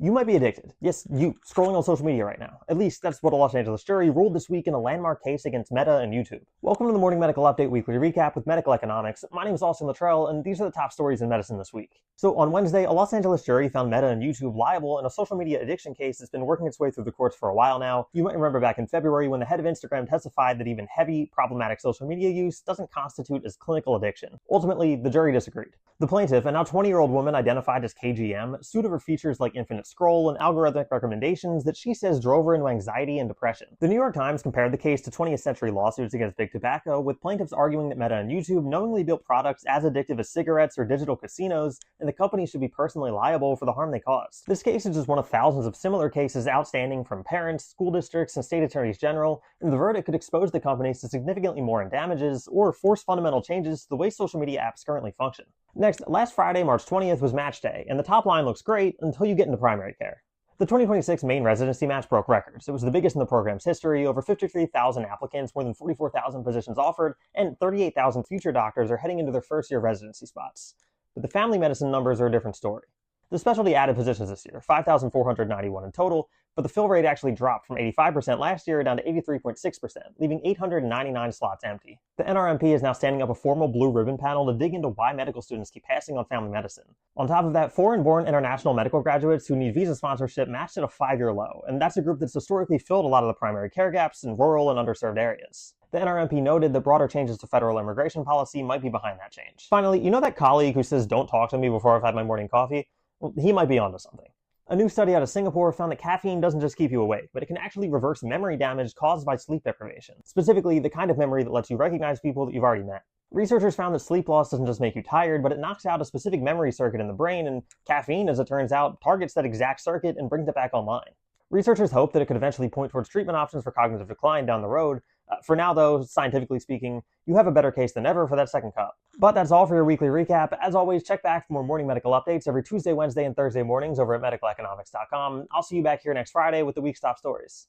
You might be addicted. Yes, you, scrolling on social media right now. At least that's what a Los Angeles jury ruled this week in a landmark case against Meta and YouTube. Welcome to the Morning Medical Update Weekly Recap with Medical Economics. My name is Austin Luttrell, and these are the top stories in medicine this week. So on Wednesday, a Los Angeles jury found Meta and YouTube liable in a social media addiction case that's been working its way through the courts for a while now. You might remember back in February when the head of Instagram testified that even heavy, problematic social media use doesn't constitute as clinical addiction. Ultimately, the jury disagreed. The plaintiff, a now 20-year-old woman identified as KGM, sued over features like infinite scroll and algorithmic recommendations that she says drove her into anxiety and depression. The New York Times compared the case to 20th century lawsuits against big tobacco, with plaintiffs arguing that Meta and YouTube knowingly built products as addictive as cigarettes or digital casinos, and the company should be personally liable for the harm they caused. This case is just one of thousands of similar cases outstanding from parents, school districts, and state attorneys general, and the verdict could expose the companies to significantly more in damages or force fundamental changes to the way social media apps currently function. Next, last Friday, March 20th, was match day, and the top line looks great until you get into primary care. The 2026 main residency match broke records. It was the biggest in the program's history, over 53,000 applicants, more than 44,000 positions offered, and 38,000 future doctors are heading into their first year residency spots. But the family medicine numbers are a different story. The specialty added positions this year, 5,491 in total, but the fill rate actually dropped from 85% last year down to 83.6%, leaving 899 slots empty. The NRMP is now standing up a formal blue ribbon panel to dig into why medical students keep passing on family medicine. On top of that, foreign-born international medical graduates who need visa sponsorship matched at a 5-year low, and that's a group that's historically filled a lot of the primary care gaps in rural and underserved areas. The NRMP noted that broader changes to federal immigration policy might be behind that change. Finally, you know that colleague who says don't talk to me before I've had my morning coffee? Well, he might be onto something. A new study out of Singapore found that caffeine doesn't just keep you awake, but it can actually reverse memory damage caused by sleep deprivation, specifically the kind of memory that lets you recognize people that you've already met. Researchers found that sleep loss doesn't just make you tired, but it knocks out a specific memory circuit in the brain, and caffeine, as it turns out, targets that exact circuit and brings it back online. Researchers hope that it could eventually point towards treatment options for cognitive decline down the road. For now, though, scientifically speaking, you have a better case than ever for that second cup. But that's all for your weekly recap. As always, check back for more morning medical updates every Tuesday, Wednesday, and Thursday mornings over at medicaleconomics.com. I'll see you back here next Friday with the week's top stories.